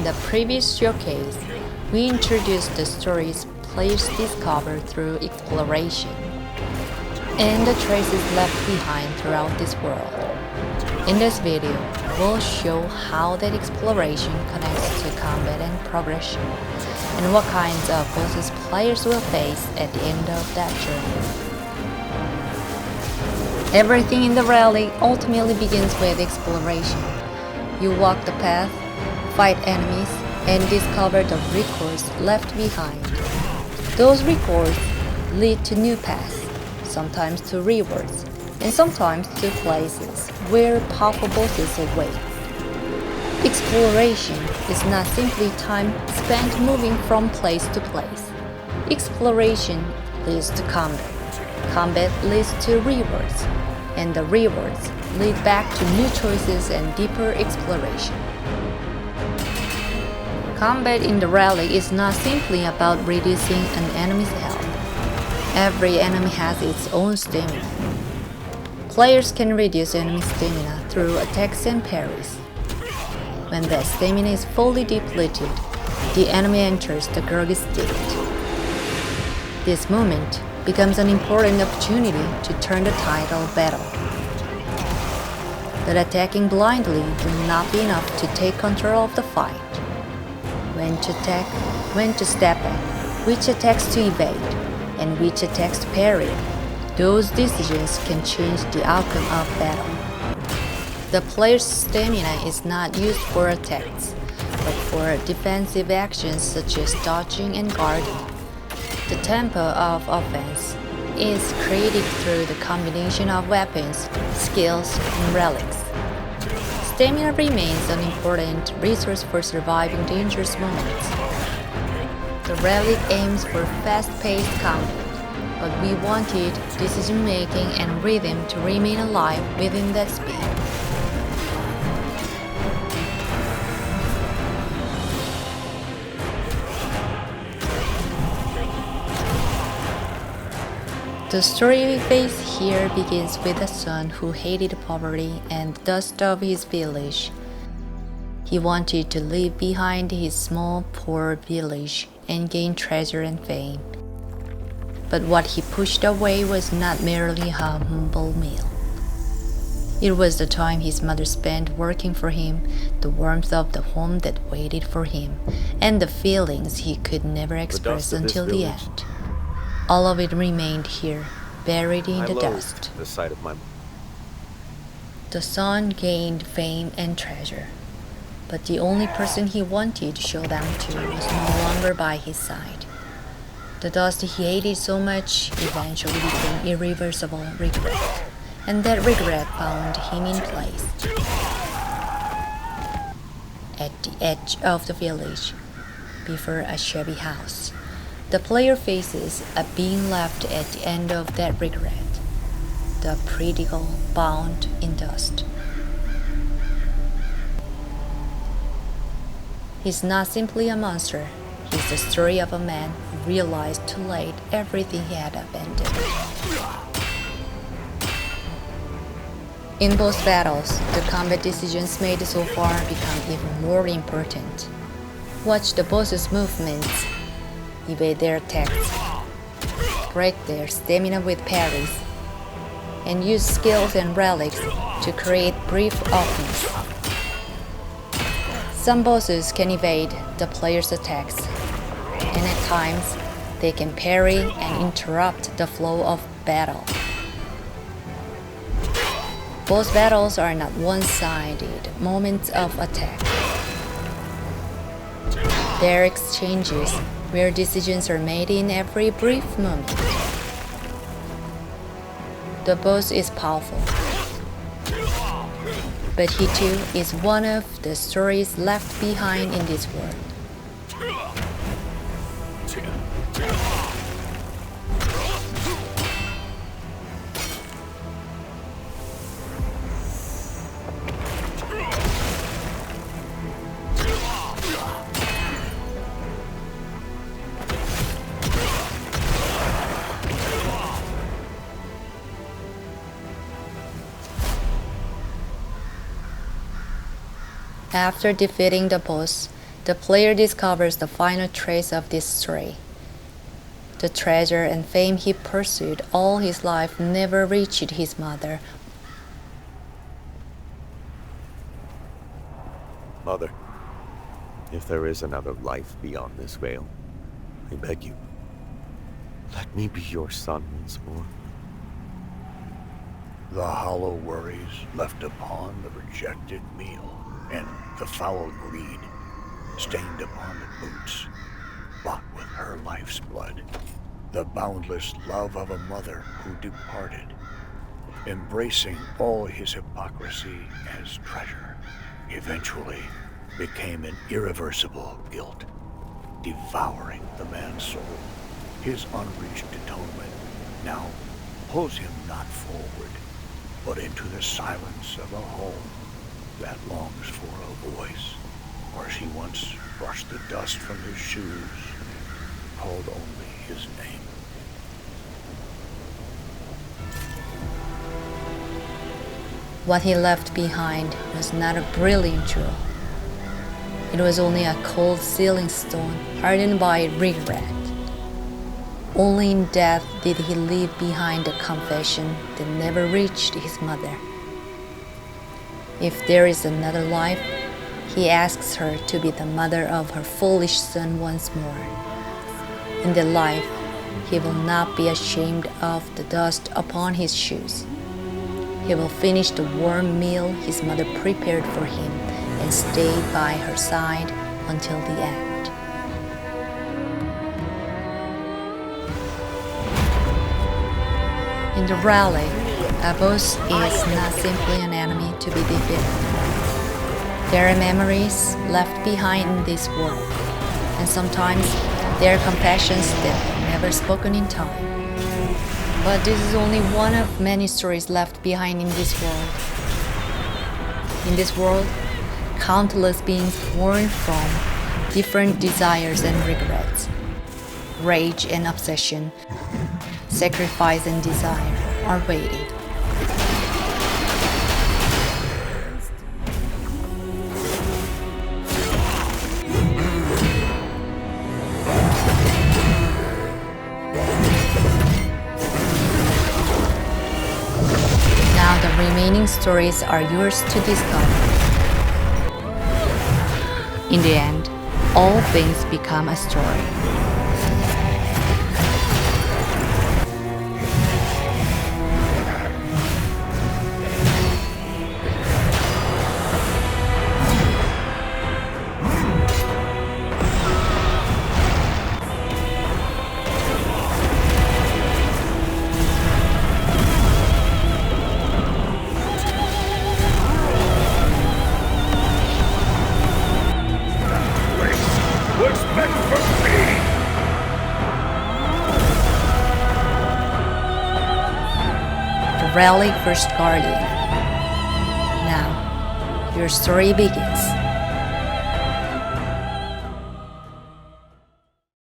the previous showcase, we introduced the stories players discover through exploration, and the traces left behind throughout this world. In this video, we'll show how that exploration connects to combat and progression, and what kinds of bosses players will face at the end of that journey. Everything in the Relic ultimately begins with exploration. You walk the path, fight enemies, and discover the records left behind. Those records lead to new paths, sometimes to rewards, and sometimes to places where powerful bosses await. Exploration is not simply time spent moving from place to place. Exploration leads to combat. Combat leads to rewards, and the rewards lead back to new choices and deeper exploration. Combat in the Relic is not simply about reducing an enemy's health. Every enemy has its own stamina. Players can reduce enemy stamina through attacks and parries. When that stamina is fully depleted, the enemy enters the groggy state. This moment becomes an important opportunity to turn the tide of battle. But attacking blindly will not be enough to take control of the fight. When to attack, when to step back, which attacks to evade, and which attacks to parry, those decisions can change the outcome of battle. The player's stamina is not used for attacks, but for defensive actions such as dodging and guarding. The tempo of offense is created through the combination of weapons, skills, and relics. Stamina remains an important resource for surviving dangerous moments. The Relic aims for fast-paced combat, but we wanted decision-making and rhythm to remain alive within that speed. The story we face here begins with a son who hated poverty and the dust of his village. He wanted to leave behind his small, poor village and gain treasure and fame. But what he pushed away was not merely a humble meal. It was the time his mother spent working for him, the warmth of the home that waited for him, and the feelings he could never express until the end. All of it remained here, buried in the dust. The son gained fame and treasure, but the only person he wanted to show them to was no longer by his side. The dust he hated so much eventually became irreversible regret, and that regret found him in place. At the edge of the village, before a shabby house, the player faces a being left at the end of that regret, the prodigal bound in dust. He's not simply a monster, he's the story of a man who realized too late everything he had abandoned. In boss battles, the combat decisions made so far become even more important. Watch the boss's movements, evade their attacks, break their stamina with parries, and use skills and relics to create brief offense. Some bosses can evade the player's attacks, and at times they can parry and interrupt the flow of battle. Boss battles are not one-sided moments of attack. They're exchanges where decisions are made in every brief moment. The boss is powerful, but he too is one of the stories left behind in this world. After defeating the boss, The player discovers the final trace of this story. The treasure and fame he pursued all his life never reached his mother. Mother, if there is another life beyond this veil, I beg you, let me be your son once more. The hollow worries left upon the rejected meal, and the foul greed stained upon the boots, bought with her life's blood. The boundless love of a mother who departed, embracing all his hypocrisy as treasure, eventually became an irreversible guilt, devouring the man's soul. His unreached atonement now pulls him not forward, but into the silence of a home that longs for a voice, where she once brushed the dust from his shoes, called only his name. What he left behind was not a brilliant jewel. It was only a cold ceiling stone hardened by regret. Only in death did he leave behind a confession that never reached his mother. If there is another life, he asks her to be the mother of her foolish son once more. In that life, he will not be ashamed of the dust upon his shoes. He will finish the warm meal his mother prepared for him and stay by her side until the end. In the Relic, a boss is not simply an enemy to be defeated. There are memories left behind in this world, and sometimes there are confessions that are never spoken in time. But this is only one of many stories left behind in this world. In this world, countless beings born from different desires and regrets, rage and obsession, sacrifice and desire are waiting. Now the remaining stories are yours to discover. In the end, all things become a story. Relic First Guardian. Now, your story begins.